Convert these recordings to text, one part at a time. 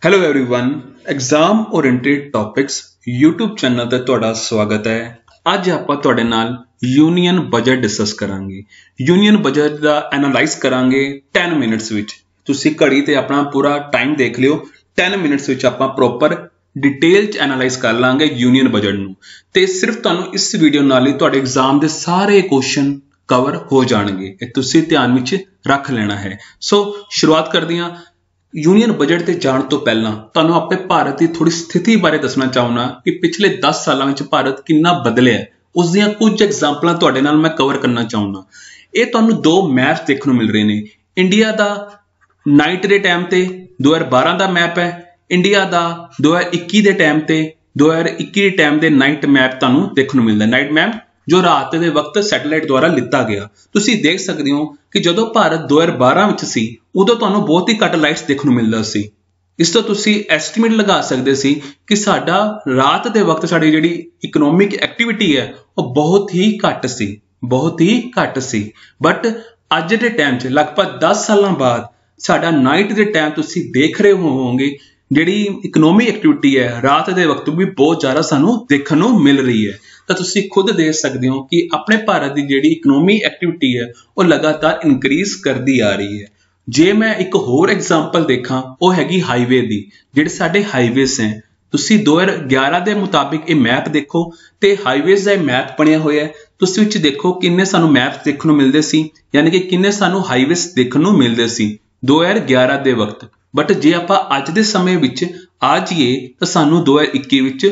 Hello everyone, exam oriented topics YouTube channel ते तुहाडा स्वागत है। अज आपां तुहाडे नाल यूनियन बजट डिस्कस करांगे। यूनियन बजट दा एनालाइज करांगे 10 मिनट्स विच। तुसीं घड़ी ते अपना पूरा टाइम देख लियो। 10 मिनट्स विच आपां प्रॉपर डिटेल च एनालाइज कर लांगे यूनियन बजट नूं ते सिर्फ तुहानूं इस वीडियो नाल ही तुहाडे एग्जाम दे सारे क्वेश्चन कवर हो जाणगे। इह तुसीं ध्यान विच रख लेना है। सो शुरुआत करदे हां। यूनियन बजट ते जाण तो पहला तुहानूं अपने भारत की थोड़ी स्थिति बारे दसना चाहुंदा कि पिछले 10 सालों में भारत कितना बदलिया है। उस दियां कुछ एग्जांपलां तुहाडे नाल मैं कवर करना चाहुंदा। ये तुहानूं दो मैप्स देखने मिल रहे हैं। इंडिया दा नाइट के टाइम ते 2012 का मैप है। इंडिया दा 2021 के टाइम ते 2021 के टाइम के नाइट मैप तुहानूं देखने मिलता है। नाइट मैप जो रात के वक्त सैटेलाइट द्वारा लिता गया। तुसीं देख सकते हो कि जदों भारत 2012 विच सी उदों तुहानूं बहुत ही घट लाइट्स देखने मिलदा सी। इस तो तुसीं एस्टीमेट लगा सकते सी कि साडा रात के वक्त साडी जिहड़ी इकोनॉमिक एक्टिविटी है वो बहुत ही घट सी। बट अज के टाइम च लगभग 10 साल बाद साडा नाइट के टाइम तुसीं देख रहे होवोगे जिहड़ी इकोनॉमिक एक्टिविटी है रात के वक्त भी बहुत ज़्यादा सानूं देखण नूं मिल रही है। तो तुसीं खुद देख सकते हो कि अपने भारत की जिहड़ी इकोनॉमिक एक्टिविटी है वो लगातार इनक्रीज करती आ रही है। जे मैं एक होर एग्जांपल देखा वो हैगी हाईवे दी। जिहड़े साडे हाईवेज हैं तुसीं 2011 के मुताबिक ये मैप देखो तो हाईवेज का मैप बनिया होया है। तुसीं विच देखो किन्ने सानूं मैप्स देखने मिलते सी, यानी कि किन्ने सानूं हाईवेज देखने नूं मिलते सी 2011 के वक्त। बट जे आपां अज दे समय विच आ जाइए तो सानूं 2021 विच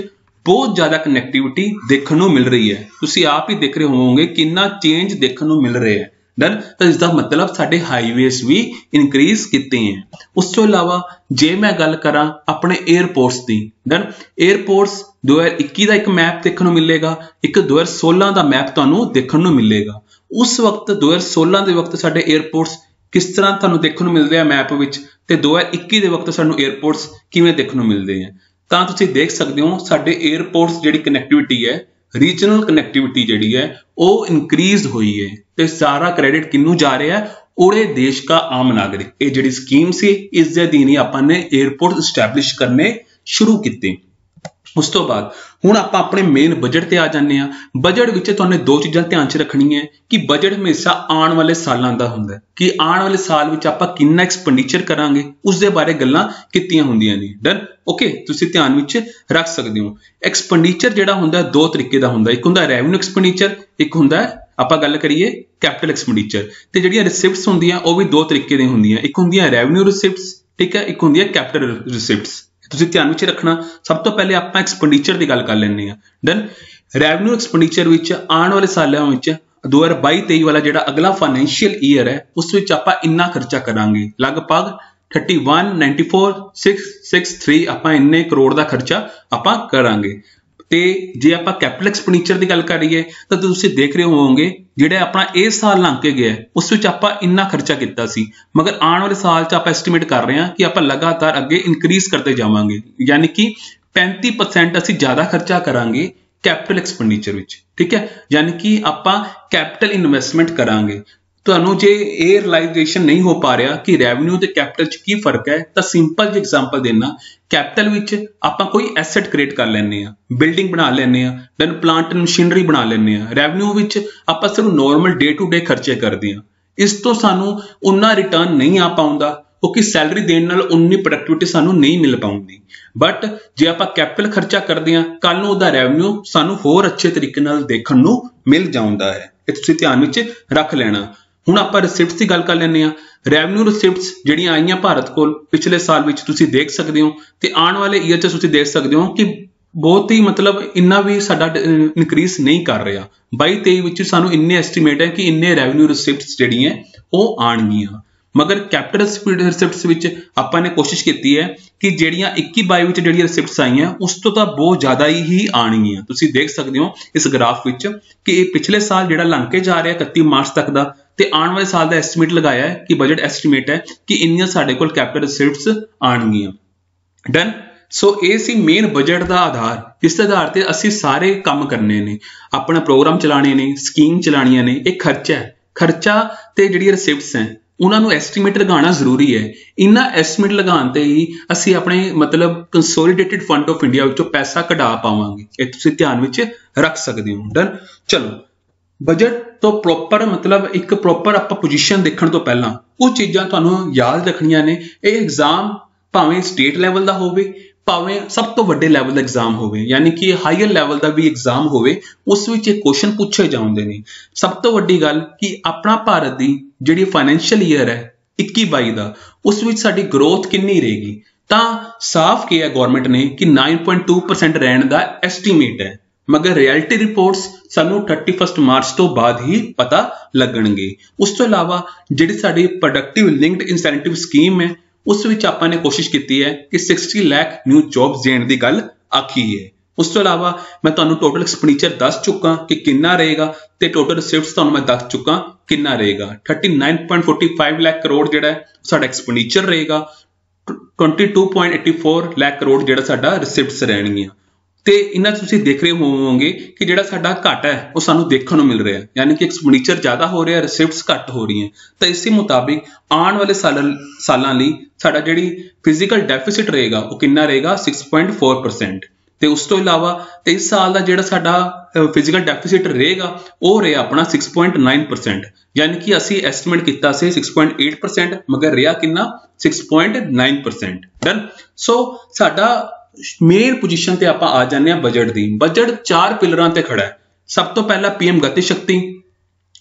बहुत ज़्यादा कनैक्टिविटी देखने को मिल रही है। तुसीं आप ही देख रहे होवोगे कितना चेंज देखने को मिल रहा है। डन, तो इसका मतलब साडे हाईवेज भी इनक्रीज किते हैं। उस तो इलावा जे मैं गल करा अपने एयरपोर्ट्स की, डन, एयरपोर्ट्स 2021 का एक मैप देखने को मिलेगा, एक 2016 का मैप तुहानूं देखने को मिलेगा। उस वक्त 2016 के वक्त साडे एयरपोर्ट्स किस तरह तुहानूं देखने को मिल रहे हैं मैप विच ते 2021 के वक्त सानूं एयरपोर्ट्स किवें देखने को मिलते हैं। ਤਾਂ ਤੁਸੀਂ देख सकते हो साडे एयरपोर्ट्स जिहड़ी कनैक्टिविटी है, रीजनल कनैक्टिविटी जिहड़ी है वो इनक्रीज हुई है। तो सारा क्रेडिट किन्नू जा रहा है? उड़े देश का आम नागरिक। ये जिहड़ी स्कीम सी इस दे अधीन ही आपां ने एयरपोर्ट इस्टैबलिश करने शुरू किए। उस तो बाद हुण आपां अपने मेन बजट ते आ जाने आ। बजट विच तुहानूं दो चीज़ां ध्यान च रखणियां कि बजट हमेशा आने वाले सालों का हुंदा है कि आने वाले साल विच आपां कितना एक्सपेंडिचर करांगे उस दे बारे गल्लां कीतियां हुंदियां ने। डन, ओके, तुसीं ध्यान विच रख सकते हो। एक्सपेंडिचर जिहड़ा हुंदा दो तरीके दा हुंदा। एक हुंदा रेवन्यू एक्सपेंडिचर, एक हुंदा आपां गल करिए कैपिटल एक्सपेंडिचर। ते जिहड़ियां रिसिप्ट्स हुंदियां वो भी दो तरीके दी हुंदियां। एक हुंदियां रेवन्यू रिसिप्ट्स, ठीक है, एक हुंदियां कैपिटल रिसिप्ट्स। तुसीं ध्यान विच रखना। सब तो पहले आपां एक्सपेंडिचर की गल कर लैंदे आ। डन, रेवन्यू एक्सपेंडिचर विच आने वाले सालों विच 2022-23 वाला जिहड़ा अगला फाइनैंशियल ईयर है उस विच आपां इन्ना खर्चा करांगे, लगभग 31,94,663 आपां इन्ने करोड़ का खर्चा आपां करांगे। ते जे आपां कैपिटल एक्सपेंडिचर की गल करिए तो तुसीं देख रहे होवोगे जिहड़ा अपना ये साल लंघ के गया उस विच आपां इन्ना खर्चा किया सी, मगर आने वाले साल च आपां एस्टीमेट कर रहे हैं कि आपां लगातार अगे इनक्रीज करते जावांगे, यानी कि 35% असीं ज़्यादा खर्चा करांगे कैपिटल एक्सपेंडिचर विच, ठीक है, यानी कि आपां कैपिटल इन्वेस्टमेंट करांगे। तुहानूं जे ये रियलाइजेशन नहीं हो पा रहा कि रेवन्यू ते कैपिटल च की फर्क है तो सिंपल जी एग्जांपल देना। कैपिटल विच आपां कोई एसेट क्रिएट कर लैंदे आ, बिल्डिंग बना लैंदे आ, देन प्लांट एंड मशीनरी बना लैंदे आ। रेवन्यू विच आपां सिर्फ नॉर्मल डे टू डे खर्चे करदे आ। इस तो सानूं उन्ना रिटर्न नहीं आ पाउंदा क्योंकि सैलरी देने नाल उन्नी प्रोडक्टिविटी सानूं नहीं मिल पाउंदी। बट जे आपां कैपिटल खर्चा करदे आ कल नूं उहदा रेवन्यू सानूं होर अच्छे तरीके नाल देखण नूं मिल जाउंदा है। इह तुसीं ध्यान विच रख लेना। हुण आपां रिसिप्ट्स की गल कर लैंदे आ। रेवन्यू रिसिप्ट्स जिहड़ियां आईयां भारत कोल पिछले साल विच तुसीं देख सकदे हो ते आने वाले ईयर च तुसीं देख सकदे हो कि बहुत ही मतलब इन्ना भी साडा इनक्रीज नहीं कर रहा। 22-23 विच सानूं इन्ने एस्टीमेट है कि इन्ने रेवन्यू रिसिप्ट्स जिहड़ियां वो आणगियां। मगर कैपिटल रिसिप्ट्स विच आपां ने कोशिश की है कि जिहड़ियां 21-22 विच जिहड़ियां रिसिप्ट्स आईयां उस तो तां बहुत ज़्यादा ही आणगियां। तुसीं देख सकदे हो इस ग्राफ विच कि पिछले साल जिहड़ा लंघ के जा रहा 31 मार्च तक दा ते आने वाले साल का एस्टीमेट लगाया है कि बजट एस्टीमेट है कि इन्नियां साडे कोल कैपिटल रिसिप्ट्स आणगियां। डन, सो ये सी मेन बजट का आधार। इस आधार पर असीं सारे काम करने ने, अपना प्रोग्राम चलाने ने, स्कीम चलानियां ने। एक खर्चा है, खर्चा ते जिहड़ी रिसिप्ट्स हैं ਉਹਨਾਂ ਨੂੰ ਐਸਟੀਮੇਟ ਲਗਾਉਣਾ ਜ਼ਰੂਰੀ ਹੈ। ਇਹਨਾਂ ਐਸਟੀਮੇਟ ਲਗਾਉਣ ਤੇ ਹੀ ਅਸੀਂ ਆਪਣੇ ਮਤਲਬ ਕੰਸੋਲੀਡੇਟਿਡ ਫੰਡ ਆਫ ਇੰਡੀਆ ਵਿੱਚੋਂ ਪੈਸਾ ਕਢਾ ਪਾਵਾਂਗੇ। ਇਹ ਤੁਸੀਂ ਧਿਆਨ ਵਿੱਚ ਰੱਖ ਸਕਦੇ ਹੋ। ਡਨ। ਚਲੋ, ਬਜਟ ਤੋਂ ਪ੍ਰੋਪਰ ਮਤਲਬ ਇੱਕ ਪ੍ਰੋਪਰ ਆਪਾਂ ਪੋਜੀਸ਼ਨ ਦੇਖਣ ਤੋਂ ਪਹਿਲਾਂ ਕੁਝ ਚੀਜ਼ਾਂ ਤੁਹਾਨੂੰ ਯਾਦ ਰੱਖਣੀਆਂ ਨੇ। ਇਹ ਐਗਜ਼ਾਮ ਭਾਵੇਂ ਸਟੇਟ ਲੈਵਲ ਦਾ ਹੋਵੇ, ਭਾਵੇਂ ਸਭ ਤੋਂ ਵੱਡੇ ਲੈਵਲ ਦਾ ਐਗਜ਼ਾਮ ਹੋਵੇ, ਯਾਨੀ ਕਿ ਹਾਈਅਰ ਲੈਵਲ ਦਾ ਵੀ ਐਗਜ਼ਾਮ ਹੋਵੇ, ਉਸ ਵਿੱਚ ਇਹ ਕੁਐਸਚਨ ਪੁੱਛੇ ਜਾਂਦੇ ਨੇ। ਸਭ ਤੋਂ ਵੱਡੀ ਗੱਲ ਕਿ ਆਪਣਾ ਭਾਰਤ ਦੀ ਜਿਹੜੀ ਫਾਈਨੈਂਸ਼ੀਅਲ ਈਅਰ ਹੈ 21-22 ਦਾ, ਉਸ ਵਿੱਚ ਸਾਡੀ ਗਰੋਥ ਕਿੰਨੀ ਰਹੇਗੀ? ਤਾਂ ਸਾਫ਼ ਕਿਹਾ ਗਵਰਨਮੈਂਟ ਨੇ ਕਿ 9.2% ਰਹਿਣ ਦਾ ਐਸਟੀਮੇਟ ਹੈ, ਮਗਰ ਰਿਐਲਿਟੀ ਰਿਪੋਰਟਸ ਸਾਨੂੰ 31 ਮਾਰਚ ਤੋਂ ਬਾਅਦ ਹੀ ਪਤਾ ਲੱਗਣਗੇ। ਉਸ ਤੋਂ ਇਲਾਵਾ ਜਿਹੜੀ ਸਾਡੀ ਪ੍ਰੋਡਕਟਿਵ ਲਿੰਕਡ ਇਨਸੈਂਟਿਵ ਸਕੀਮ ਹੈ, ਉਸ ਵਿੱਚ ਆਪਾਂ ਨੇ ਕੋਸ਼ਿਸ਼ ਕੀਤੀ ਹੈ ਕਿ 60 ਲੱਖ ਨਿਊ ਜੌਬਸ ਦੇਣ ਦੀ ਗੱਲ ਆਖੀ ਹੈ। ਉਸ ਤੋਂ ਇਲਾਵਾ ਮੈਂ ਤੁਹਾਨੂੰ ਟੋਟਲ ਐਕਸਪੈਂਡੀਚਰ ਦੱਸ ਚੁੱਕਾ ਕਿ ਕਿੰਨਾ ਰਹੇਗਾ, ਤੇ ਟੋਟਲ ਰਿਸੀਵਟਸ ਤੁਹਾਨੂੰ ਮੈਂ ਦੱਸ ਚੁੱਕਾ ਕਿੰਨਾ ਰਹੇਗਾ। 39.45 ਲੱਖ ਕਰੋੜ ਜਿਹੜਾ ਸਾਡਾ ਐਕਸਪੈਂਡੀਚਰ ਰਹੇਗਾ, 22.84 ਲੱਖ ਕਰੋੜ ਜਿਹੜਾ ਸਾਡਾ ਰਿਸੀਵਟਸ ਰਹਿਣਗੀਆਂ। ਤੇ ਇਹਨਾਂ ਤੁਸੀਂ ਦੇਖ ਰਹੇ ਹੋਵੋਗੇ ਕਿ ਜਿਹੜਾ ਸਾਡਾ ਘਾਟਾ ਹੈ ਉਹ ਸਾਨੂੰ ਦੇਖਣ ਨੂੰ ਮਿਲ ਰਿਹਾ, ਯਾਨੀ ਕਿ ਐਕਸਪੈਂਡੀਚਰ ਜ਼ਿਆਦਾ ਹੋ ਰਿਹਾ, ਰਿਸੀਵਟਸ ਘੱਟ ਹੋ ਰਹੀਆਂ। ਤਾਂ ਇਸੇ ਮੁਤਾਬਿਕ ਆਉਣ ਵਾਲੇ ਸਾਲਾਂ ਲਈ ਸਾਡਾ ਜਿਹੜੀ ਫਿਜ਼ੀਕਲ ਡੈਫਿਸਿਟ ਰਹੇਗਾ ਉਹ ਕਿੰਨਾ ਰਹੇਗਾ? 6.4%। ਤੇ ਉਸ ਤੋਂ ਇਲਾਵਾ ਇਸ ਸਾਲ ਦਾ ਜਿਹੜਾ ਸਾਡਾ ਫਿਜ਼ੀਕਲ ਡੈਫਿਸਿਟ ਰਹੇਗਾ ਉਹ ਰਿਹਾ ਆਪਣਾ 6.9%, ਯਾਨੀ ਕਿ ਅਸੀਂ ਐਸਟੀਮੇਟ ਕੀਤਾ ਸੀ 6.8%, ਮਗਰ ਰਿਹਾ ਕਿੰਨਾ? 6.9%। ਡਨ। ਸੋ ਸਾਡਾ ਮੇਨ ਪੋਜੀਸ਼ਨ ਤੇ ਆਪਾਂ ਆ ਜਾਂਦੇ ਹਾਂ ਬਜਟ ਦੀ। ਬਜਟ 4 ਪਿਲਰਾਂ ਤੇ ਖੜਾ ਹੈ। ਸਭ ਤੋਂ ਪਹਿਲਾ ਪੀਐਮ ਗਤੀ ਸ਼ਕਤੀ,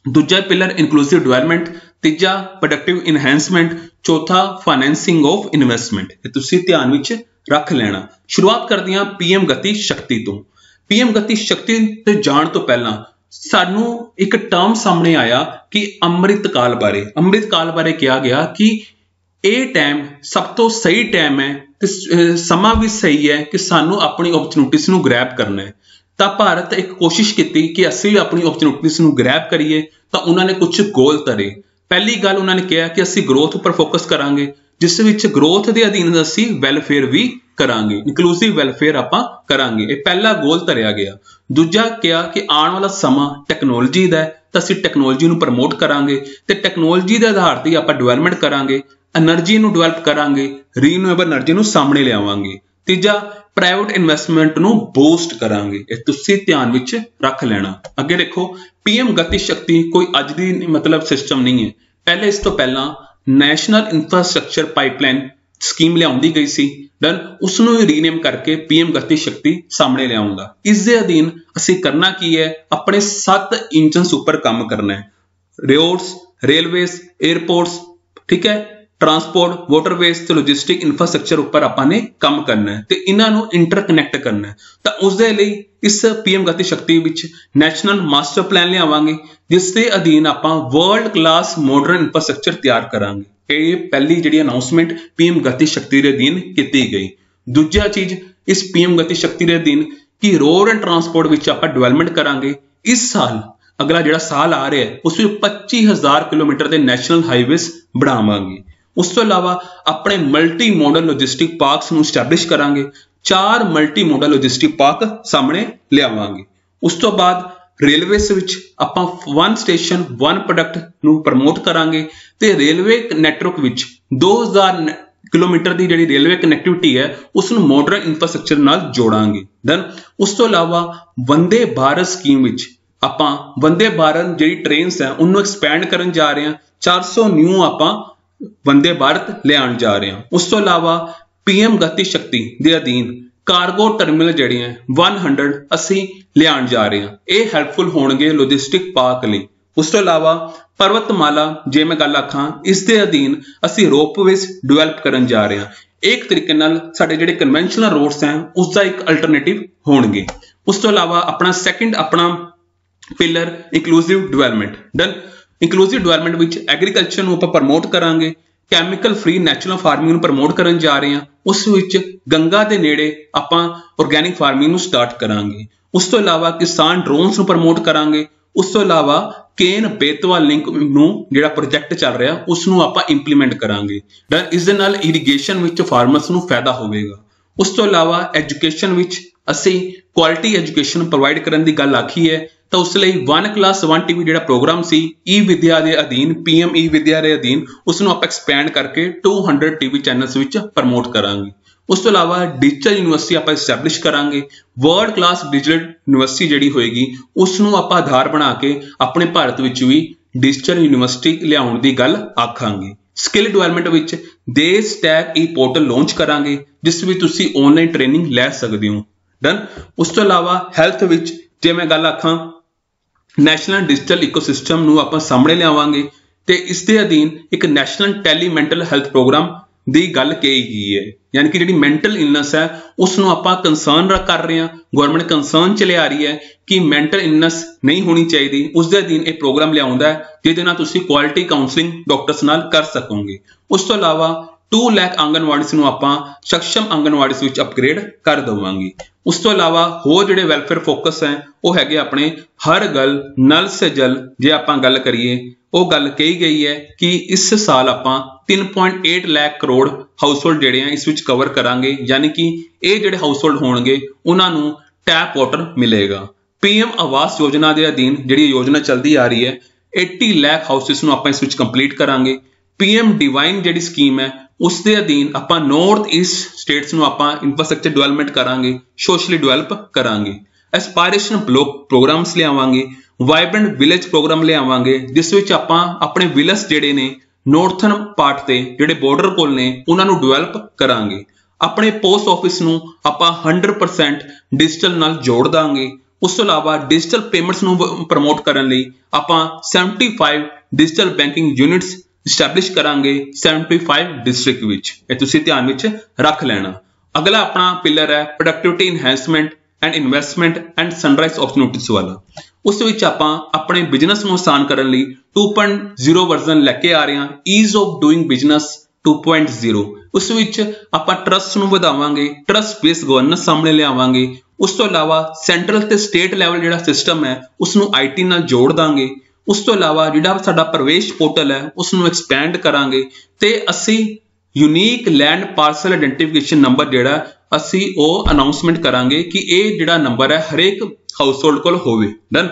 ਦੂਜਾ ਪਿਲਰ ਇਨਕਲੂਸਿਵ ਡਿਵੈਲਪਮੈਂਟ, ਤੀਜਾ ਪ੍ਰੋਡਕਟਿਵ ਇਨਹੈਂਸਮੈਂਟ, ਚੌਥਾ ਫਾਈਨੈਂਸਿੰਗ ਆਫ ਇਨਵੈਸਟਮੈਂਟ। ਇਹ ਤੁਸੀਂ ਧਿਆਨ ਵਿੱਚ ਰੱਖ ਲੈਣਾ। ਸ਼ੁਰੂਆਤ ਕਰਦੇ ਹਾਂ ਪੀਐਮ ਗਤੀ ਸ਼ਕਤੀ ਤੋਂ। ਪੀਐਮ ਗਤੀ ਸ਼ਕਤੀ ਤੇ ਜਾਣ ਤੋਂ ਪਹਿਲਾਂ ਸਾਨੂੰ ਇੱਕ ਟਰਮ ਸਾਹਮਣੇ ਆਇਆ ਕਿ ਅੰਮ੍ਰਿਤ ਕਾਲ ਬਾਰੇ। ਅੰਮ੍ਰਿਤ ਕਾਲ ਬਾਰੇ ਕਿਹਾ ਗਿਆ ਕਿ ਇਹ ਟਾਈਮ ਸਭ ਤੋਂ ਸਹੀ ਟਾਈਮ ਹੈ ਤੇ ਸਮਾਂ ਵੀ ਸਹੀ ਹੈ ਕਿ ਸਾਨੂੰ ਆਪਣੀ ਓਪਰਚੁਨਿਟੀਜ਼ ਨੂੰ ਗ੍ਰੈਬ ਕਰਨਾ ਹੈ। ਤਾਂ ਭਾਰਤ ਇੱਕ ਕੋਸ਼ਿਸ਼ ਕੀਤੀ ਕਿ ਅਸੀਂ ਵੀ ਆਪਣੀ ਓਪਰਚੁਨਿਟੀਜ਼ ਨੂੰ ਗ੍ਰੈਬ ਕਰੀਏ। ਤਾਂ ਉਹਨਾਂ ਨੇ ਕੁਝ ਗੋਲ ਧਰੇ। ਪਹਿਲੀ ਗੱਲ ਉਹਨਾਂ ਨੇ ਕਿਹਾ ਕਿ ਅਸੀਂ ਗਰੋਥ ਉੱਪਰ ਫੋਕਸ ਕਰਾਂਗੇ, ਜਿਸ ਵਿੱਚ ਗਰੋਥ ਦੇ ਅਧੀਨ ਅਸੀਂ ਵੈਲਫੇਅਰ ਵੀ ਕਰਾਂਗੇ, ਇਨਕਲੂਸਿਵ ਵੈਲਫੇਅਰ ਆਪਾਂ ਕਰਾਂਗੇ। ਇਹ ਪਹਿਲਾ ਗੋਲ ਧਰਿਆ ਗਿਆ। ਦੂਜਾ ਕਿਹਾ ਕਿ ਆਉਣ ਵਾਲਾ ਸਮਾਂ ਟੈਕਨੋਲੋਜੀ ਦਾ ਹੈ, ਤਾਂ ਅਸੀਂ ਟੈਕਨੋਲੋਜੀ ਨੂੰ ਪ੍ਰਮੋਟ ਕਰਾਂਗੇ ਤੇ ਟੈਕਨੋਲੋਜੀ ਦੇ ਆਧਾਰ ਤੇ ਆਪਾਂ ਡਿਵੈਲਪਮੈਂਟ ਕਰਾਂਗੇ, એનર્ਜੀ ਨੂੰ ਡਿਵੈਲਪ ਕਰਾਂਗੇ, ਰੀਨਿਊਏਬਲ એનર્ਜੀ ਨੂੰ ਸਾਹਮਣੇ ਲਿਆਵਾਂਗੇ। ਤੀਜਾ ਪ੍ਰਾਈਵੇਟ ਇਨਵੈਸਟਮੈਂਟ ਨੂੰ ਬੂਸਟ ਕਰਾਂਗੇ। ਇਹ ਤੁਸੀਂ ਧਿਆਨ ਵਿੱਚ ਰੱਖ ਲੈਣਾ। ਅੱਗੇ ਦੇਖੋ, ਪੀਐਮ ਗਤੀ ਸ਼ਕਤੀ ਕੋਈ ਅੱਜ ਦੀ ਮਤਲਬ ਸਿਸਟਮ ਨਹੀਂ ਹੈ। ਪਹਿਲੇ ਇਸ ਤੋਂ ਪਹਿਲਾਂ ਨੈਸ਼ਨਲ ਇਨਫਰਾਸਟ੍ਰਕਚਰ ਪਾਈਪਲਾਈਨ ਸਕੀਮ ਲਿਆਉਂਦੀ ਗਈ ਸੀ। ਦੈਨ ਉਸ ਨੂੰ ਰੀਨੇਮ ਕਰਕੇ ਪੀਐਮ ਗਤੀ ਸ਼ਕਤੀ ਸਾਹਮਣੇ ਲਿਆਉਂਦਾ। ਇਸ ਦੇ ਅਧੀਨ ਅਸੀਂ ਕਰਨਾ ਕੀ ਹੈ? ਆਪਣੇ 7 ਇੰਜਨਸ ਉੱਪਰ ਕੰਮ ਕਰਨਾ ਹੈ। ਰੋਡਸ, ਰੇਲਵੇਜ਼, 에ਅਰਪੋਰਟਸ, ਠੀਕ ਹੈ, ट्रांसपोर्ट, वाटरवेज ਤੇ ਲੌਜਿਸਟਿਕ ਇਨਫਰਾਸਟ੍ਰਕਚਰ ਉੱਪਰ ਆਪਾਂ ਨੇ ਕੰਮ ਕਰਨਾ ਹੈ ਤੇ ਇਹਨਾਂ ਨੂੰ ਇੰਟਰਕਨੈਕਟ ਕਰਨਾ ਹੈ। ਤਾਂ ਉਸ ਦੇ ਲਈ ਇਸ ਪੀਐਮ ਗਤੀ ਸ਼ਕਤੀ ਵਿੱਚ ਨੈਸ਼ਨਲ ਮਾਸਟਰ ਪਲਾਨ ਲਿਆਵਾਂਗੇ, ਜਿਸ ਦੇ ਅਧੀਨ ਆਪਾਂ ਵਰਲਡ ਕਲਾਸ ਮਾਡਰਨ ਇਨਫਰਾਸਟ੍ਰਕਚਰ ਤਿਆਰ ਕਰਾਂਗੇ। ਇਹ ਪਹਿਲੀ ਜਿਹੜੀ ਅਨਾਉਂਸਮੈਂਟ ਪੀਐਮ ਗਤੀ ਸ਼ਕਤੀ ਦੇ ਅਧੀਨ ਕੀਤੀ ਗਈ। ਦੂਜਾ ਚੀਜ਼ ਇਸ ਪੀਐਮ ਗਤੀ ਸ਼ਕਤੀ ਦੇ ਅਧੀਨ ਕਿ ਰੋਡ ਐਂਡ ਟਰਾਂਸਪੋਰਟ ਵਿੱਚ ਆਪਾਂ ਡਿਵੈਲਪਮੈਂਟ ਕਰਾਂਗੇ। ਇਸ ਸਾਲ ਅਗਲਾ ਜਿਹੜਾ ਸਾਲ ਆ ਰਿਹਾ ਹੈ ਉਸ ਵਿੱਚ 25000 ਕਿਲੋਮੀਟਰ ਦੇ ਨੈਸ਼ਨਲ ਹਾਈਵੇਜ਼ ਬਣਾਵਾਂਗੇ। ਉਸ ਤੋਂ ਇਲਾਵਾ ਆਪਣੇ ਮਲਟੀ ਮੋਡਲ ਲੌਜਿਸਟਿਕ ਪਾਰਕਸ ਨੂੰ ਸਟੈਬਲਿਸ਼ ਕਰਾਂਗੇ। 4 ਮਲਟੀ ਮੋਡਲ ਲੌਜਿਸਟਿਕ ਪਾਰਕ ਸਾਹਮਣੇ ਲਿਆਵਾਂਗੇ। ਉਸ ਤੋਂ ਬਾਅਦ ਰੇਲਵੇਸ ਵਿੱਚ ਆਪਾਂ 1 ਸਟੇਸ਼ਨ 1 ਪ੍ਰੋਡਕਟ ਨੂੰ ਪ੍ਰਮੋਟ ਕਰਾਂਗੇ ਤੇ ਰੇਲਵੇ ਨੈਟਵਰਕ ਵਿੱਚ 2000 ਕਿਲੋਮੀਟਰ ਦੀ ਜਿਹੜੀ ਰੇਲਵੇ ਕਨੈਕਟੀਵਿਟੀ ਹੈ ਉਸ ਨੂੰ ਮਾਡਰਨ ਇਨਫਰਾਸਟ੍ਰਕਚਰ ਨਾਲ ਜੋੜਾਂਗੇ। ਦੈਨ ਉਸ ਤੋਂ ਇਲਾਵਾ ਵੰਦੇ ਭਾਰਤ ਸਕੀਮ ਵਿੱਚ ਆਪਾਂ ਵੰਦੇ ਭਾਰਤ ਜਿਹੜੀ ਟ੍ਰੇਨਸ ਹੈ ਉਹਨੂੰ ਐਕਸਪੈਂਡ ਕਰਨ ਜਾ ਰਹੇ ਹਾਂ। 400 ਨਿਊ ਆਪਾਂ ਵੰਦੇ ਭਾਰਤ ਲਿਆਉਣ ਜਾ ਰਹੇ ਹਾਂ। ਉਸ ਤੋਂ ਇਲਾਵਾ ਪੀਐਮ ਗਤੀ ਸ਼ਕਤੀ ਦੇ ਅਧੀਨ ਕਾਰਗੋ ਟਰਮੀਨਲ ਜਿਹੜੀਆਂ 100 ਅਸੀਂ ਲਿਆਉਣ ਜਾ ਰਹੇ ਹਾਂ। ਇਹ ਹੈਲਪਫੁਲ ਹੋਣਗੇ ਲੌਜਿਸਟਿਕ ਪਾਰਕ ਲਈ। ਉਸ ਤੋਂ ਇਲਾਵਾ ਪਰਵਤਮਾਲਾ ਜੇ ਮੈਂ ਗੱਲ ਆਖਾਂ, ਇਸ ਦੇ ਅਧੀਨ ਅਸੀਂ ਰੋਪਵੇਜ਼ ਡਿਵੈਲਪ ਕਰਨ ਜਾ ਰਹੇ ਹਾਂ। ਇੱਕ ਤਰੀਕੇ ਨਾਲ ਸਾਡੇ ਜਿਹੜੇ ਕਨਵੈਨਸ਼ਨਲ ਰੋਡਸ ਹੈ ਉਸ ਦਾ ਇੱਕ ਅਲਟਰਨੇਟਿਵ ਹੋਣਗੇ। ਉਸ ਤੋਂ ਇਲਾਵਾ ਆਪਣਾ ਸੈਕਿੰਡ ਆਪਣਾ pillar inclusive development. Then inclusive development ਵਿੱਚ ਐਗਰੀਕਲਚਰ ਨੂੰ ਆਪਾਂ ਪ੍ਰਮੋਟ ਕਰਾਂਗੇ। ਕੈਮੀਕਲ ਫ੍ਰੀ ਨੈਚੁਰਲ ਫਾਰਮਿੰਗ ਨੂੰ ਪ੍ਰਮੋਟ ਕਰਨ ਜਾ ਰਹੇ ਹਾਂ। ਉਸ ਵਿੱਚ ਗੰਗਾ ਦੇ ਨੇੜੇ ਆਪਾਂ ਆਰਗੈਨਿਕ ਫਾਰਮਿੰਗ ਨੂੰ ਸਟਾਰਟ ਕਰਾਂਗੇ। ਉਸ ਤੋਂ ਇਲਾਵਾ ਕਿਸਾਨ ਡਰੋਨਸ ਨੂੰ ਪ੍ਰਮੋਟ ਕਰਾਂਗੇ। ਉਸ ਤੋਂ ਇਲਾਵਾ ਕੇਨ ਬੇਤਵਾ ਲਿੰਕ ਨੂੰ ਜਿਹੜਾ ਪ੍ਰੋਜੈਕਟ ਚੱਲ ਰਿਹਾ ਉਸ ਨੂੰ ਆਪਾਂ ਇੰਪਲੀਮੈਂਟ ਕਰਾਂਗੇ। ਇਸ ਦੇ ਨਾਲ ਇਰੀਗੇਸ਼ਨ ਵਿੱਚ ਫਾਰਮਰਸ ਨੂੰ ਫਾਇਦਾ ਹੋਵੇਗਾ। ਉਸ ਤੋਂ ਇਲਾਵਾ ਐਜੂਕੇਸ਼ਨ ਵਿੱਚ ਅਸੀਂ ਕੁਆਲਿਟੀ ਐਜੂਕੇਸ਼ਨ ਪ੍ਰੋਵਾਈਡ ਕਰਨ ਦੀ ਗੱਲ ਆਖੀ ਹੈ ਤਾਂ ਉਸ ਲਈ 1+1 ਟੀਵੀ ਜਿਹੜਾ ਪ੍ਰੋਗਰਾਮ ਸੀ ਈ ਵਿਦਿਆ ਦੇ ਅਧੀਨ ਪੀਐਮ ਈ ਵਿਦਿਆ ਦੇ ਅਧੀਨ ਉਸ ਨੂੰ ਆਪਾਂ ਐਕਸਪੈਂਡ ਕਰਕੇ 200 ਟੀਵੀ ਚੈਨਲਸ ਵਿੱਚ ਪ੍ਰਮੋਟ ਕਰਾਂਗੇ। ਉਸ ਤੋਂ ਇਲਾਵਾ ਡਿਜੀਟਲ ਯੂਨੀਵਰਸਿਟੀ ਆਪਾਂ ਐਸਟੈਬਲਿਸ਼ ਕਰਾਂਗੇ। ਵਰਲਡ ਕਲਾਸ ਡਿਜੀਟਲ ਯੂਨੀਵਰਸਿਟੀ ਜਿਹੜੀ ਹੋਏਗੀ ਉਸ ਨੂੰ ਆਪਾਂ ਆਧਾਰ ਬਣਾ ਕੇ ਆਪਣੇ ਭਾਰਤ ਵਿੱਚ ਵੀ ਡਿਜੀਟਲ ਯੂਨੀਵਰਸਿਟੀ ਲਿਆਉਣ ਦੀ ਗੱਲ ਆਖਾਂਗੇ। ਸਕਿੱਲ ਡਿਵੈਲਪਮੈਂਟ ਵਿੱਚ ਦੇਸ਼ ਟੈਗ ਈ ਪੋਰਟਲ ਲਾਂਚ ਕਰਾਂਗੇ ਜਿਸ ਵਿੱਚ ਤੁਸੀਂ ਆਨਲਾਈਨ ਟ੍ਰੇਨਿੰਗ ਲੈ ਸਕਦੇ ਹੋ। ਡਨ। ਉਸ ਤੋਂ ਇਲਾਵਾ ਹੈਲਥ ਵਿੱਚ ਜੇ ਮੈਂ ਗੱਲ ਆਖਾਂ ਨੈਸ਼ਨਲ ਡਿਜੀਟਲ ਇਕੋਸਿਸਟਮ ਨੂੰ ਆਪਾਂ ਸਾਹਮਣੇ ਲਿਆਵਾਂਗੇ ਤੇ ਇਸ ਦੇ ਅਧੀਨ ਇੱਕ national tele mental health programme ਦੀ ਗੱਲ ਕਹੀ ਗਈ ਹੈ, ਯਾਨੀ ਕਿ ਜਿਹੜੀ ਮੈਂਟਲ ਇਲਨੈਸ ਹੈ ਉਸ ਨੂੰ ਆਪਾਂ ਕੰਸਰਨ ਕਰ ਰਹੇ ਹਾਂ। ਗਵਰਨਮੈਂਟ ਕੰਸਰਨ ਚ ਲਿਆ ਰਹੀ ਹੈ ਕਿ ਮੈਂਟਲ ਇਲਨੈਸ ਨਹੀਂ ਹੋਣੀ ਚਾਹੀਦੀ, ਉਸ ਦੇ ਅਧੀਨ ਇਹ ਪ੍ਰੋਗਰਾਮ ਲਿਆਉਂਦਾ ਹੈ ਜਿਹਦੇ ਨਾਲ ਤੁਸੀਂ ਕੁਆਲਿਟੀ ਕਾਉਂਸਲਿੰਗ ਡਾਕਟਰਸ ਨਾਲ ਕਰ ਸਕੋਗੇ। ਉਸ ਤੋਂ ਇਲਾਵਾ 2 ਲੱਖ ਆਂਗਨਵਾੜੀਜ਼ ਨੂੰ ਆਪਾਂ ਸક્ષਮ ਆਂਗਨਵਾੜੀਜ਼ ਵਿੱਚ ਅਪਗ੍ਰੇਡ ਕਰ ਦੇਵਾਂਗੇ। ਉਸ ਤੋਂ ਇਲਾਵਾ ਹੋਰ ਜਿਹੜੇ ਵੈਲਫੇਅਰ ਫੋਕਸ ਹੈ ਉਹ ਹੈਗੇ ਆਪਣੇ ਹਰ ਘਰ ਨਲ ਸੇ ਜਲ। ਜੇ ਆਪਾਂ ਗੱਲ ਕਰੀਏ ਉਹ ਗੱਲ ਕਹੀ ਗਈ ਹੈ ਕਿ ਇਸ ਸਾਲ ਆਪਾਂ 3.8 ਲੱਖ ਕਰੋੜ ਹਾਊਸਹੋਲਡ ਜਿਹੜੇ ਆ ਇਸ ਵਿੱਚ ਕਵਰ ਕਰਾਂਗੇ, ਯਾਨੀ ਕਿ ਇਹ ਜਿਹੜੇ ਹਾਊਸਹੋਲਡ ਹੋਣਗੇ ਉਹਨਾਂ ਨੂੰ ਟੈਪ ਵਾਟਰ ਮਿਲੇਗਾ। ਪੀਐਮ ਆਵਾਸ ਯੋਜਨਾ ਦੇ ਅਧੀਨ ਜਿਹੜੀ ਯੋਜਨਾ ਚੱਲਦੀ ਆ ਰਹੀ ਹੈ 80 ਲੱਖ ਹਾਊਸਿਸ ਨੂੰ ਆਪਾਂ ਇਸ ਵਿੱਚ ਕੰਪਲੀਟ ਕਰਾਂਗੇ। ਪੀਐਮ ਡਿਵਾਈਨ ਜਿਹੜੀ ਸਕੀਮ ਹੈ ਉਸ ਦੇ ਅਧੀਨ ਆਪਾਂ ਨਾਰਥ ਈਸਟ ਸਟੇਟਸ ਨੂੰ ਆਪਾਂ ਇਨਫਰਾਸਟ੍ਰਕਚਰ ਡਿਵੈਲਪਮੈਂਟ ਕਰਾਂਗੇ, ਸੋਸ਼ਲੀ ਡਿਵੈਲਪ ਕਰਾਂਗੇ। ਐਸਪਾਇਰੇਸ਼ਨ ਬਲੋਕ ਪ੍ਰੋਗਰਾਮਸ ਲਿਆਵਾਂਗੇ, ਵਾਈਬ੍ਰੈਂਟ ਵਿਲੇਜ ਪ੍ਰੋਗਰਾਮ ਲਿਆਵਾਂਗੇ ਜਿਸ ਵਿੱਚ ਆਪਾਂ ਆਪਣੇ ਵਿਲੇਜ ਜਿਹੜੇ ਨੇ ਨਾਰਥਰਨ ਪਾਰਟ ਤੇ ਜਿਹੜੇ ਬਾਰਡਰ ਕੋਲ ਨੇ ਉਹਨਾਂ ਨੂੰ ਡਿਵੈਲਪ ਕਰਾਂਗੇ। ਆਪਣੇ ਪੋਸਟ ਆਫਿਸ ਨੂੰ ਆਪਾਂ 100% ਡਿਜੀਟਲ ਨਾਲ ਜੋੜ ਦਾਂਗੇ। ਉਸ ਤੋਂ ਇਲਾਵਾ ਡਿਜੀਟਲ ਪੇਮੈਂਟਸ ਨੂੰ ਪ੍ਰਮੋਟ ਕਰਨ ਲਈ ਆਪਾਂ 75 ਡਿਜੀਟਲ ਬੈਂਕਿੰਗ ਯੂਨਿਟਸ ਐਸਟੈਬਲਿਸ਼ ਕਰਾਂਗੇ 75 ਡਿਸਟ੍ਰਿਕਟ ਵਿੱਚ। ਇਹ ਤੁਸੀਂ ਧਿਆਨ ਵਿੱਚ ਰੱਖ ਲੈਣਾ। ਅਗਲਾ ਆਪਣਾ ਪਿਲਰ ਹੈ productivity enhancement and investment and sunrise opportunities ਵਾਲਾ। ਉਸ ਵਿੱਚ ਆਪਾਂ ਆਪਣੇ ਬਿਜ਼ਨਸ ਨੂੰ ਆਸਾਨ ਕਰਨ ਲਈ 2.0 ਵਰਜ਼ਨ ਲੈ ਕੇ ਆ ਰਹੇ ਹਾਂ, ਈਜ਼ ਆਫ ਡੂਇੰਗ ਬਿਜ਼ਨਸ 2.0। ਉਸ ਵਿੱਚ ਆਪਾਂ ਟਰਸਟ ਨੂੰ ਵਧਾਵਾਂਗੇ, ਟਰਸਟ ਬੇਸਡ ਗਵਰਨੈਂਸ ਸਾਹਮਣੇ ਲਿਆਵਾਂਗੇ। ਉਸ ਤੋਂ ਇਲਾਵਾ ਸੈਂਟਰਲ ਤੇ ਸਟੇਟ ਲੈਵਲ ਜਿਹੜਾ ਸਿਸਟਮ ਹੈ ਉਸ ਨੂੰ ਆਈਟੀ ਨਾਲ ਜੋੜ ਦਾਂਗੇ। ਉਸ ਤੋਂ ਇਲਾਵਾ ਜਿਹੜਾ ਸਾਡਾ ਪ੍ਰਵੇਸ਼ ਪੋਰਟਲ ਹੈ ਉਸ ਨੂੰ ਐਕਸਪੈਂਡ ਕਰਾਂਗੇ ਤੇ ਅਸੀਂ unique land parcel identification number ਜਿਹੜਾ ਅਸੀਂ ਉਹ ਅਨਾਉਂਸਮੈਂਟ ਕਰਾਂਗੇ ਕਿ ਇਹ ਜਿਹੜਾ ਨੰਬਰ ਹੈ ਹਰੇਕ ਹਾਊਸਹੋਲਡ ਕੋਲ ਹੋਵੇ। ਡਨ।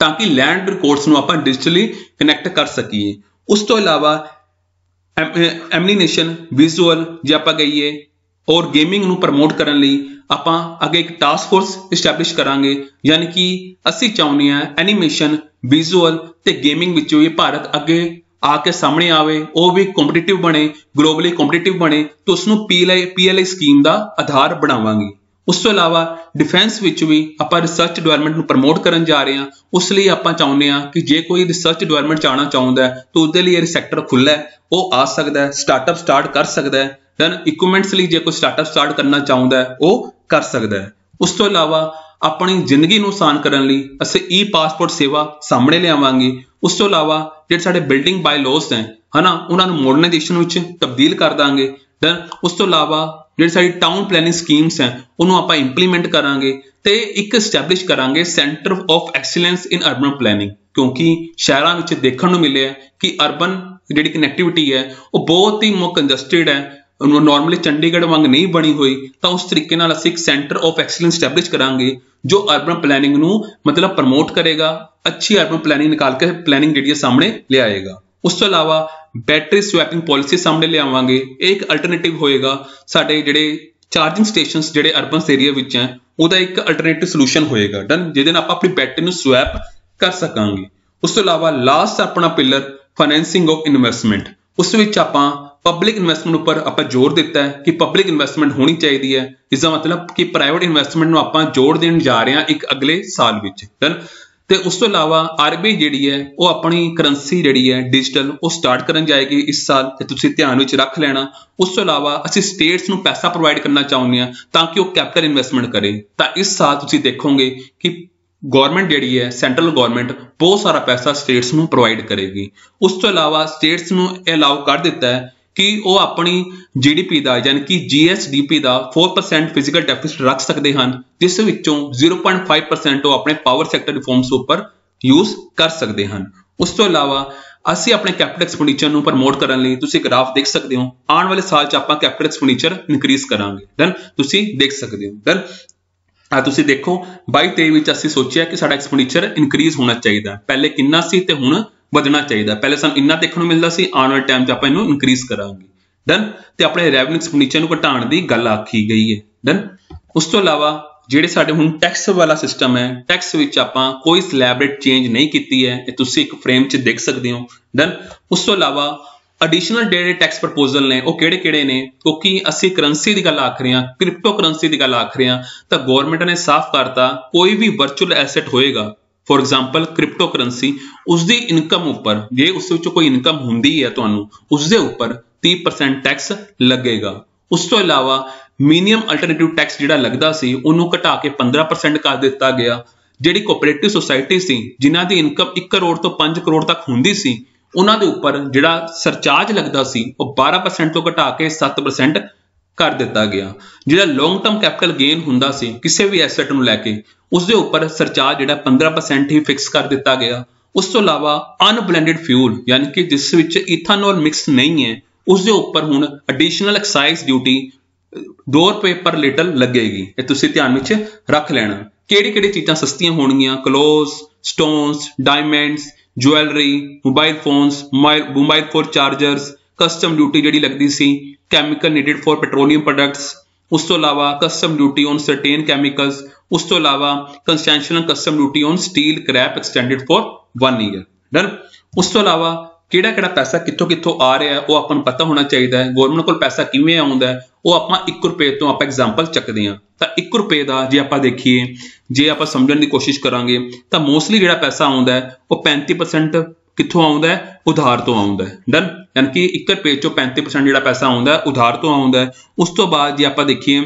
ਤਾਂ ਕਿ ਲੈਂਡ ਰਿਕਾਰਡਸ ਨੂੰ ਆਪਾਂ ਡਿਜੀਟਲੀ ਕਨੈਕਟ ਕਰ ਸਕੀਏ। ਉਸ ਤੋਂ ਇਲਾਵਾ ਐਮਨੀਨੇਸ਼ਨ ਵਿਜ਼ੂਅਲ ਜੇ ਆਪਾਂ ਕਹੀਏ ਔਰ ਗੇਮਿੰਗ ਨੂੰ ਪ੍ਰਮੋਟ ਕਰਨ ਲਈ ਆਪਾਂ ਅੱਗੇ ਇੱਕ ਟਾਸਕ ਫੋਰਸ ਐਸਟੈਬਲਿਸ਼ ਕਰਾਂਗੇ, ਯਾਨੀ ਕਿ ਅਸੀਂ ਚਾਹੁੰਦੇ ਹਾਂ ਐਨੀਮੇਸ਼ਨ ਵਿਜ਼ੂਅਲ ਤੇ ਗੇਮਿੰਗ ਵਿੱਚੋਂ ਇਹ ਭਾਰਤ ਅੱਗੇ ਆ ਕੇ ਸਾਹਮਣੇ ਆਵੇ, ਉਹ ਵੀ ਕੰਪੀਟੀਟਿਵ ਬਣੇ, ਗਲੋਬਲੀ ਕੰਪੀਟੀਟਿਵ ਬਣੇ ਤੇ ਉਸ ਨੂੰ ਪੀਐਲਆਈ ਸਕੀਮ ਦਾ ਆਧਾਰ ਬਣਾਵਾਂਗੇ। ਉਸ ਤੋਂ ਇਲਾਵਾ ਡਿਫੈਂਸ ਵਿੱਚ ਵੀ ਆਪਾਂ ਰਿਸਰਚ ਡਿਵੈਲਪਮੈਂਟ ਨੂੰ ਪ੍ਰਮੋਟ ਕਰਨ ਜਾ ਰਹੇ ਹਾਂ। ਉਸ ਲਈ ਆਪਾਂ ਚਾਹੁੰਦੇ ਹਾਂ ਕਿ ਜੇ ਕੋਈ ਰਿਸਰਚ ਡਿਵੈਲਪਮੈਂਟ ਚਾਹਣਾ ਚਾਹੁੰਦਾ ਹੈ ਤਾਂ ਉਹਦੇ ਲਈ ਇਹ ਸੈਕਟਰ ਖੁੱਲ੍ਹਾ ਹੈ, ਉਹ ਆ ਸਕਦਾ ਹੈ, ਸਟਾਰਟਅਪ ਸਟਾਰਟ ਕਰ ਸਕਦਾ ਹੈ। ਦੈਨ ਇਕਵਿਪਮੈਂਟਸ ਲਈ ਜੇ ਕੋਈ ਸਟਾਰਟਅਪ ਸਟਾਰਟ ਕਰਨਾ ਚਾਹੁੰਦਾ ਹੈ ਉਹ ਕਰ ਸਕਦਾ ਹੈ। ਉਸ ਤੋਂ ਇਲਾਵਾ ਆਪਣੀ ਜ਼ਿੰਦਗੀ ਨੂੰ ਆਸਾਨ ਕਰਨ ਲਈ ਅਸੀਂ ਈ ਪਾਸਪੋਰਟ ਸੇਵਾ ਸਾਹਮਣੇ ਲਿਆਵਾਂਗੇ। ਉਸ ਤੋਂ ਇਲਾਵਾ ਜਿਹੜੇ ਸਾਡੇ ਬਿਲਡਿੰਗ ਬਾਈ ਲਾਜ਼ ਹੈ ਹਨਾ ਉਹਨਾਂ ਨੂੰ ਮਾਡਰਨਾਈਜੇਸ਼ਨ ਵਿੱਚ ਤਬਦੀਲ ਕਰ ਦਾਂਗੇ। ਦੈਨ ਉਸ ਤੋਂ ਇਲਾਵਾ ਜਿਹੜੀ ਸਾਡੀ ਟਾਊਨ ਪਲੈਨਿੰਗ ਸਕੀਮਸ ਹੈ ਉਹਨੂੰ ਆਪਾਂ ਇੰਪਲੀਮੈਂਟ ਕਰਾਂਗੇ ਤੇ ਇੱਕ ਐਸਟੈਬਲਿਸ਼ ਕਰਾਂਗੇ centre of excellence in urban planning, ਕਿਉਂਕਿ ਸ਼ਹਿਰਾਂ ਵਿੱਚ ਦੇਖਣ ਨੂੰ ਮਿਲਿਆ ਕਿ ਅਰਬਨ ਜਿਹੜੀ ਕਨੈਕਟੀਵਿਟੀ ਹੈ ਉਹ ਬਹੁਤ ਹੀ ਕੰਜਸਟਿਡ ਹੈ, ਨਾਰਮਲੀ ਚੰਡੀਗੜ੍ਹ ਵਾਂਗ ਨਹੀਂ ਬਣੀ ਹੋਈ। ਤਾਂ ਉਸ ਤਰੀਕੇ ਨਾਲ ਅਸੀਂ ਇੱਕ ਸੈਂਟਰ ਆਫ ਐਕਸੀਲੈਂਸ ਐਸਟੈਬਲਿਸ਼ ਕਰਾਂਗੇ ਜੋ ਅਰਬਨ ਪਲੈਨਿੰਗ ਨੂੰ ਮਤਲਬ ਪ੍ਰਮੋਟ ਕਰੇਗਾ, ਅੱਛੀ ਅਰਬਨ ਪਲੈਨਿੰਗ ਨਿਕਾਲ ਕੇ ਪਲੈਨਿੰਗ ਜਿਹੜੀ ਹੈ ਸਾਹਮਣੇ ਲਿਆਏਗਾ। ਉਸ ਤੋਂ ਇਲਾਵਾ ਬੈਟਰੀ ਸਵੈਪਿੰਗ ਪਾਲਿਸੀ ਸਾਹਮਣੇ ਲਿਆਵਾਂਗੇ। ਇਹ ਇੱਕ ਅਲਟਰਨੇਟਿਵ ਹੋਏਗਾ ਸਾਡੇ ਜਿਹੜੇ ਚਾਰਜਿੰਗ ਸਟੇਸ਼ਨਸ ਜਿਹੜੇ ਅਰਬਨ ਏਰੀਆ ਵਿੱਚ ਹੈ ਉਹਦਾ ਇੱਕ ਅਲਟਰਨੇਟਿਵ ਸੋਲੂਸ਼ਨ ਹੋਏਗਾ। ਡਨ। ਜਿਹਦੇ ਨਾਲ ਆਪਾਂ ਆਪਣੀ ਬੈਟਰੀ ਨੂੰ ਸਵੈਪ ਕਰ ਸਕਾਂਗੇ। ਉਸ ਤੋਂ ਇਲਾਵਾ ਲਾਸਟ ਆਪਣਾ ਪਿਲਰ ਫਾਈਨੈਂਸਿੰਗ ਆਫ ਇਨਵੈਸਟਮੈਂਟ। ਉਸ ਵਿੱਚ ਆਪਾਂ ਪਬਲਿਕ ਇਨਵੈਸਟਮੈਂਟ ਉੱਪਰ ਆਪਾਂ ਜ਼ੋਰ ਦਿੱਤਾ ਹੈ ਕਿ ਪਬਲਿਕ ਇਨਵੈਸਟਮੈਂਟ ਹੋਣੀ ਚਾਹੀਦੀ ਹੈ। ਇਸ ਦਾ ਮਤਲਬ ਕਿ ਪ੍ਰਾਈਵੇਟ ਇਨਵੈਸਟਮੈਂਟ ਨੂੰ ਆਪਾਂ ਜੋੜ ਦੇਣ ਜਾ ਰਹੇ ਹਾਂ ਇੱਕ ਅਗਲੇ ਸਾਲ ਵਿੱਚ। ਡਨ। ਤੇ ਉਸ ਤੋਂ ਇਲਾਵਾ ਆਰਬੀਆਈ ਜਿਹੜੀ ਹੈ ਉਹ ਆਪਣੀ ਕਰੰਸੀ ਜਿਹੜੀ ਹੈ ਡਿਜੀਟਲ ਉਹ ਸਟਾਰਟ ਕਰਨ ਜਾਏਗੀ ਇਸ ਸਾਲ, ਤੇ ਤੁਸੀਂ ਧਿਆਨ ਵਿੱਚ ਰੱਖ ਲੈਣਾ। ਉਸ ਤੋਂ ਇਲਾਵਾ ਅਸੀਂ ਸਟੇਟਸ ਨੂੰ ਪੈਸਾ ਪ੍ਰੋਵਾਈਡ ਕਰਨਾ ਚਾਹੁੰਦੇ ਹਾਂ ਤਾਂ ਕਿ ਉਹ ਕੈਪੀਟਲ ਇਨਵੈਸਟਮੈਂਟ ਕਰੇ। ਤਾਂ ਇਸ ਸਾਲ ਤੁਸੀਂ ਦੇਖੋਗੇ ਕਿ ਗਵਰਨਮੈਂਟ ਜਿਹੜੀ ਹੈ ਸੈਂਟਰਲ ਗਵਰਨਮੈਂਟ ਬਹੁਤ ਸਾਰਾ ਪੈਸਾ ਸਟੇਟਸ ਨੂੰ ਪ੍ਰੋਵਾਈਡ ਕਰੇਗੀ। ਉਸ ਤੋਂ ਇਲਾਵਾ ਸਟੇਟਸ ਨੂੰ ਇਹ ਅਲਾਉ ਕਰ ਦਿੱਤਾ ਹੈ ਕਿ ਉਹ ਆਪਣੀ ਜੀਡੀਪੀ ਦਾ ਯਾਨੀ ਕਿ ਜੀਐਸਡੀਪੀ ਦਾ 4% ਫਿਜ਼ੀਕਲ ਡੈਫਿਸਿਟ ਰੱਖ ਸਕਦੇ ਹਨ, ਜਿਸ ਵਿੱਚੋਂ 0.5% ਉਹ ਆਪਣੇ ਪਾਵਰ ਸੈਕਟਰ ਰਿਫਾਰਮਸ ਉੱਪਰ ਯੂਜ਼ ਕਰ ਸਕਦੇ ਹਨ। ਉਸ ਤੋਂ ਇਲਾਵਾ ਅਸੀਂ ਆਪਣੇ ਕੈਪੀਟਲ ਐਕਸਪੈਂਡੀਚਰ ਨੂੰ ਪ੍ਰਮੋਟ ਕਰਨ ਲਈ ਤੁਸੀਂ ਗ੍ਰਾਫ ਦੇਖ ਸਕਦੇ ਹੋ। ਆਉਣ ਵਾਲੇ ਸਾਲ 'ਚ ਆਪਾਂ ਕੈਪੀਟਲ ਐਕਸਪੈਂਡੀਚਰ ਇਨਕਰੀਜ਼ ਕਰਾਂਗੇ। ਦੈਨ ਤੁਸੀਂ ਦੇਖ ਸਕਦੇ ਹੋ। ਦੈਨ ਆ ਤੁਸੀਂ ਦੇਖੋ 22-23 ਵਿੱਚ ਅਸੀਂ ਸੋਚਿਆ ਕਿ ਸਾਡਾ ਐਕਸਪੈਂਡੀਚਰ ਇਨਕਰੀਜ਼ ਹੋਣਾ ਚਾਹੀਦਾ, ਪਹਿਲੇ ਕਿੰਨਾ ਸੀ ਤੇ ਹੁਣ ਵਧਣਾ ਚਾਹੀਦਾ। ਪਹਿਲੇ ਸਾਨੂੰ ਇੰਨਾ ਦੇਖਣ ਨੂੰ ਮਿਲਦਾ ਸੀ, ਆਉਣ ਵਾਲੇ ਟਾਈਮ 'ਚ ਆਪਾਂ ਇਹਨੂੰ ਇਨਕਰੀਜ਼ ਕਰਾਂਗੇ। ਡਨ। ਤੇ ਆਪਣੇ ਰੈਵਨਿਊ ਐਕਸਪੈਂਡੀਚਰ ਨੂੰ ਘਟਾਉਣ ਦੀ ਗੱਲ ਆਖੀ ਗਈ ਹੈ। ਡਨ। ਉਸ ਤੋਂ ਇਲਾਵਾ ਜਿਹੜੇ ਸਾਡੇ ਹੁਣ ਟੈਕਸ ਵਾਲਾ ਸਿਸਟਮ ਹੈ, ਟੈਕਸ ਵਿੱਚ ਆਪਾਂ ਕੋਈ ਸਲੈਬ ਰੇਟ ਚੇਂਜ ਨਹੀਂ ਕੀਤੀ ਹੈ, ਇਹ ਤੁਸੀਂ ਇੱਕ ਫਰੇਮ 'ਚ ਦੇਖ ਸਕਦੇ ਹੋ। ਡਨ। ਉਸ ਤੋਂ ਇਲਾਵਾ ਐਡੀਸ਼ਨਲ ਜਿਹੜੇ ਟੈਕਸ ਪ੍ਰਪੋਜ਼ਲ ਨੇ ਉਹ ਕਿਹੜੇ ਨੇ, ਕਿਉਂਕਿ ਅਸੀਂ ਕਰੰਸੀ ਦੀ ਗੱਲ ਆਖ ਰਹੇ ਹਾਂ, ਕ੍ਰਿਪਟੋ ਕਰੰਸੀ ਦੀ ਗੱਲ ਆਖ ਰਹੇ ਹਾਂ, ਤਾਂ ਗਵਰਨਮੈਂਟ ਨੇ ਸਾਫ਼ ਕਰਤਾ ਕੋਈ ਵੀ ਵਰਚੁਅਲ ਐਸੈਟ ਹੋਏਗਾ, ਫॉर एग्जांपल ਕ੍ਰਿਪਟੋ ਕਰੰਸੀ, ਉਸ ਦੀ ਇਨਕਮ ਉੱਪਰ ਜੇ ਉਸ ਵਿੱਚ ਕੋਈ ਇਨਕਮ ਹੁੰਦੀ ਹੈ ਤੁਹਾਨੂੰ, ਉਸ ਦੇ ਉੱਪਰ 30% ਟੈਕਸ ਲੱਗੇਗਾ। ਉਸ ਤੋਂ ਇਲਾਵਾ ਮਿਨੀਮਮ ਅਲਟਰਨੇਟਿਵ ਟੈਕਸ ਜਿਹੜਾ ਲੱਗਦਾ ਸੀ ਉਹਨੂੰ ਘਟਾ ਕੇ 15% ਕਰ ਦਿੱਤਾ ਗਿਆ। ਜਿਹੜੀ ਕੋਆਪਰੇਟਿਵ ਸੁਸਾਇਟੀ ਸੀ ਜਿਨ੍ਹਾਂ ਦੀ ਇਨਕਮ 1 ਕਰੋੜ ਤੋਂ 5 ਕਰੋੜ ਤੱਕ ਹੁੰਦੀ ਸੀ, ਉਹਨਾਂ ਦੇ ਉੱਪਰ ਜਿਹੜਾ ਸਰਚਾਰਜ ਲੱਗਦਾ ਸੀ ਉਹ 12% ਤੋਂ ਘਟਾ ਕੇ 7% ਕਰ ਦਿੱਤਾ ਗਿਆ। ਜਿਹੜਾ ਲੌਂਗ ਟਰਮ ਕੈਪੀਟਲ ਗੇਨ ਹੁੰਦਾ ਸੀ ਕਿਸੇ ਵੀ ਐਸੈਟ ਨੂੰ ਲੈ ਕੇ, ਉਸ ਦੇ ਉੱਪਰ ਸਰਚਾਰਜ ਜਿਹੜਾ 15% ਹੀ ਫਿਕਸ ਕਰ ਦਿੱਤਾ ਗਿਆ। ਉਸ ਤੋਂ ਇਲਾਵਾ ਅਨਬਲੈਂਡਡ ਫਿਊਲ ਯਾਨੀ ਕਿ ਜਿਸ ਵਿੱਚ ਇਥਾਨੋਲ ਮਿਕਸ ਨਹੀਂ ਹੈ, ਉਸ ਦੇ ਉੱਪਰ ਹੁਣ ਐਡੀਸ਼ਨਲ ਐਕਸਾਈਜ਼ ਡਿਊਟੀ ₹2 ਪਰ ਲੀਟਰ ਲੱਗੇਗੀ। ਇਹ ਤੁਸੀਂ ਧਿਆਨ ਵਿੱਚ ਰੱਖ ਲੈਣਾ। ਕਿਹੜੀ ਚੀਜ਼ਾਂ ਸਸਤੀਆਂ ਹੋਣਗੀਆਂ? Clothes, stones, diamonds, jewellery, mobile phones, mobile phone chargers, custom duty जी लगती सी chemical needed for petroleum products, उस तो इलावा custom duty on certain chemicals, उस तो इलावा concessional custom duty on steel scrap extended for 1 year. Done. उस तो इलावा ਕਿਹੜਾ ਪੈਸਾ ਕਿੱਥੋਂ ਆ ਰਿਹਾ ਹੈ ਉਹ ਆਪਾਂ ਨੂੰ ਪਤਾ ਹੋਣਾ ਚਾਹੀਦਾ ਹੈ। ਗਵਰਨਮੈਂਟ ਕੋਲ ਪੈਸਾ ਕਿਵੇਂ ਆਉਂਦਾ ਹੈ ਉਹ ਆਪਾਂ 1 ਰੁਪਏ ਤੋਂ ਆਪਾਂ ਐਗਜ਼ਾਮਪਲ ਚੱਕਦੇ ਹਾਂ। ਤਾਂ 1 ਰੁਪਏ ਦਾ ਜੇ ਆਪਾਂ ਦੇਖੀਏ, ਜੇ ਆਪਾਂ ਸਮਝਣ ਦੀ ਕੋਸ਼ਿਸ਼ ਕਰਾਂਗੇ ਤਾਂ ਮੋਸਟਲੀ ਜਿਹੜਾ ਪੈਸਾ ਆਉਂਦਾ ਹੈ ਉਹ 35% ਕਿੱਥੋਂ ਆਉਂਦਾ ਹੈ? ਉਧਾਰ ਤੋਂ ਆਉਂਦਾ ਹੈ। ਡਨ। ਯਾਨੀ ਕਿ 1 ਰੁਪਏ ਚੋਂ 35% ਜਿਹੜਾ ਪੈਸਾ ਆਉਂਦਾ ਹੈ ਉਧਾਰ ਤੋਂ ਆਉਂਦਾ ਹੈ। ਉਸ ਤੋਂ ਬਾਅਦ ਜੇ ਆਪਾਂ ਦੇਖੀਏ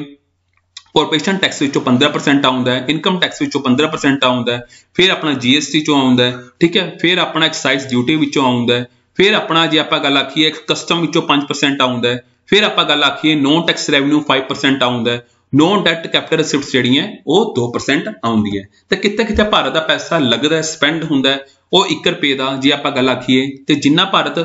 कॉर्पोरेशन टैक्स विचों 15% आउंदा है, इनकम टैक्स विचों 15% आउंदा है, फिर अपना GST चों आउंदा है, ठीक है, फिर अपना एक्साइज ड्यूटी विचों आउंदा है, फिर अपना जे आपां गल आखीए कस्टम विचों 5% आउंदा है, फिर आपां गल आखीए नॉन टैक्स रेवन्यू 5% आउंदा है, नॉन डैट कैपिटल रिसिप्ट्स जिहड़ियां वो 2% आउंदी है। तो किते भारत का पैसा लगदा है, स्पेंड हुंदा है ਉਹ 1 ਰੁਪਏ ਦਾ ਜੇ ਆਪਾਂ ਗੱਲ ਆਖੀਏ ਤੇ ਜਿੰਨਾ ਭਾਰਤ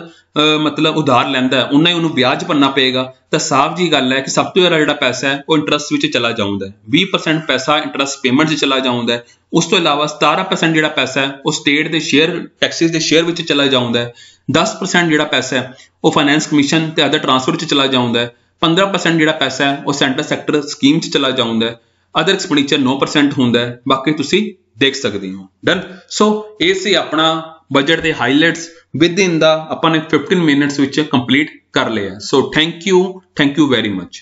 ਮਤਲਬ ਉਧਾਰ ਲੈਂਦਾ ਉਹਨਾਂ ਹੀ ਉਹਨੂੰ ਵਿਆਜ ਭਰਨਾ ਪਏਗਾ। ਤਾਂ ਸਾਫ਼ ਜੀ ਗੱਲ ਹੈ ਕਿ ਸਭ ਤੋਂ ਜ਼ਿਆਦਾ ਜਿਹੜਾ ਪੈਸਾ ਹੈ ਉਹ ਇੰਟਰਸਟ ਵਿੱਚ ਚਲਾ ਜਾਉਂਦਾ ਹੈ। 20% ਪੈਸਾ ਇੰਟਰਸਟ ਪੇਮੈਂਟ 'ਚ ਚਲਾ ਜਾਉਂਦਾ ਹੈ। ਉਸ ਤੋਂ ਇਲਾਵਾ 17% ਜਿਹੜਾ ਪੈਸਾ ਹੈ ਉਹ ਸਟੇਟ ਦੇ ਸ਼ੇਅਰ ਟੈਕਸਿਸ ਦੇ ਸ਼ੇਅਰ ਵਿੱਚ ਚਲਾ ਜਾਉਂਦਾ ਹੈ। 10% ਜਿਹੜਾ ਪੈਸਾ ਹੈ ਉਹ ਫਾਈਨੈਂਸ ਕਮਿਸ਼ਨ ਤੇ ਅਦਰ ਟਰਾਂਸਫਰ 'ਚ ਚਲਾ ਜਾਉਂਦਾ ਹੈ। 15% ਜਿਹੜਾ ਪੈਸਾ ਹੈ ਉਹ ਸੈਂਟਰ ਸੈਕਟਰ ਸਕੀਮ 'ਚ ਚਲਾ ਜਾਉਂਦਾ ਹੈ। ਅਦਰ ਐਕਸਪੈਂਡੀਚਰ 9% ਹੁੰਦਾ ਹੈ। ਬਾਕੀ ਤੁਸੀਂ देख सकते हो। डन। सो ये सी अपना बजट के highlights with in the upon 15 minutes which complete कर लिया। So thank you very much.